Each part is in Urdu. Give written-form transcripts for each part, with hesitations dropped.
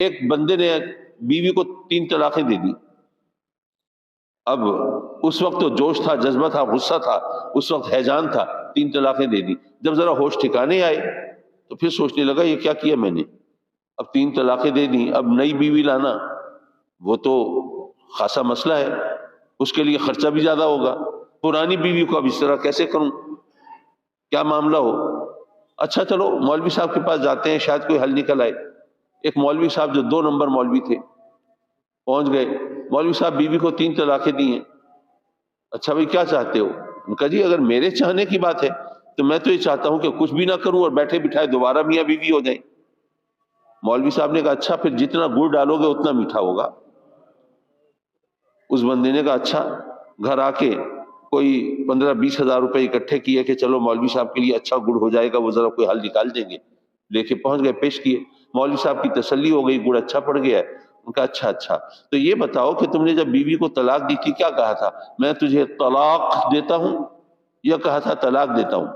ایک بندے نے بیوی کو 3 طلاقیں دے دی. اب اس وقت تو جوش تھا، جذبہ تھا، غصہ تھا، اس وقت ہیجان تھا، 3 طلاقیں دے دی. جب ذرا ہوش ٹھکانے آئے تو پھر سوچنے لگا یہ کیا کیا میں نے، اب 3 طلاقیں دے دی، اب نئی بیوی لانا وہ تو خاصا مسئلہ ہے، اس کے لیے خرچہ بھی زیادہ ہوگا، پرانی بیوی کو اب اس طرح کیسے کروں، کیا معاملہ ہو. اچھا چلو مولوی صاحب کے پاس جاتے ہیں، شاید کوئی حل نکل آئے. ایک مولوی صاحب جو 2 نمبر مولوی تھے پہنچ گئے. مولوی صاحب بیوی کو 3 طلاقیں دی ہیں. اچھا بھائی کیا چاہتے ہو؟ ان کا جی اگر میرے چاہنے کی بات ہے تو میں تو یہ چاہتا ہوں کہ کچھ بھی نہ کروں اور بیٹھے بٹھائے دوبارہ میاں بیوی ہو جائیں. مولوی صاحب نے کہا اچھا پھر جتنا گڑ ڈالو گے اتنا میٹھا ہوگا. اس بندے نے کہا اچھا. گھر آ کے کوئی 15-20 ہزار روپے اکٹھے کیے کہ چلو مولوی صاحب کے لیے اچھا گڑ ہو جائے گا، وہ ذرا کوئی حل نکال دیں گے. لے کے پہنچ گئے، پیش کیے. مولوی صاحب کی تسلی ہو گئی، گڑ اچھا پڑ گیا ہے. ان کا اچھا تو یہ بتاؤ کہ تم نے جب بیوی کو طلاق دی تھی کیا کہا تھا؟ میں تجھے طلاق دیتا ہوں یا کہا تھا طلاق دیتا ہوں؟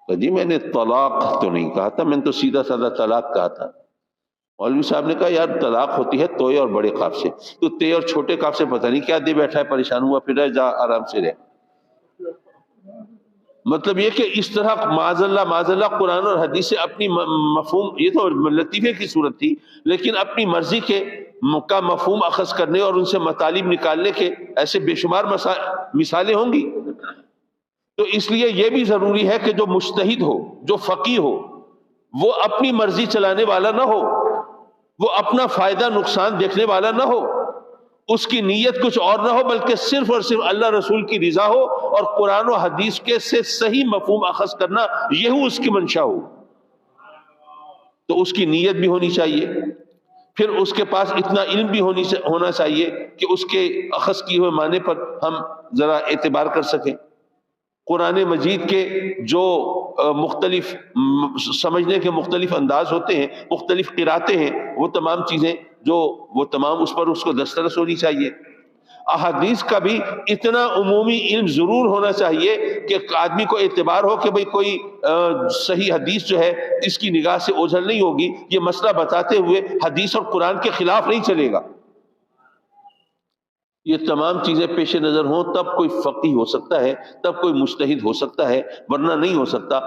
جی میں نے طلاق تو نہیں کہا تھا، میں نے تو سیدھا سادہ طلاق کہا تھا. مولوی صاحب نے کہا یار طلاق ہوتی ہے توئے اور بڑے قاف سے، تو تے اور چھوٹے قاف سے پتہ نہیں کیا دے بیٹھا ہے، پریشان ہوا پھر رہ جا آرام سے رہ. مطلب یہ کہ اس طرح معاذ اللہ قرآن اور حدیث سے اپنی مفہوم، یہ تو لطیفے کی صورت تھی، لیکن اپنی مرضی کے کا مفہوم اخذ کرنے اور ان سے مطالب نکالنے کے ایسے بے شمار مثالیں ہوں گی. تو اس لیے یہ بھی ضروری ہے کہ جو مجتہد ہو، جو فقیہ ہو، وہ اپنی مرضی چلانے والا نہ ہو، وہ اپنا فائدہ نقصان دیکھنے والا نہ ہو، اس کی نیت کچھ اور نہ ہو بلکہ صرف اور صرف اللہ رسول کی رضا ہو اور قرآن و حدیث کے سے صحیح مفہوم اخذ کرنا یہ اس کی منشا ہو. تو اس کی نیت بھی ہونی چاہیے، پھر اس کے پاس اتنا علم بھی ہونا چاہیے کہ اس کے اخذ کیے ہوئے معنی پر ہم ذرا اعتبار کر سکیں. قرآن مجید کے جو مختلف سمجھنے کے مختلف انداز ہوتے ہیں، مختلف قراتیں ہیں، وہ تمام چیزیں وہ تمام اس پر اس کو دسترس ہونی چاہیے. احادیث کا بھی اتنا عمومی علم ضرور ہونا چاہیے کہ آدمی کو اعتبار ہو کہ بھئی کوئی صحیح حدیث جو ہے اس کی نگاہ سے اوجھل نہیں ہوگی، یہ مسئلہ بتاتے ہوئے حدیث اور قرآن کے خلاف نہیں چلے گا. یہ تمام چیزیں پیش نظر ہوں تب کوئی فقیہ ہو سکتا ہے، تب کوئی مجتہد ہو سکتا ہے، ورنہ نہیں ہو سکتا.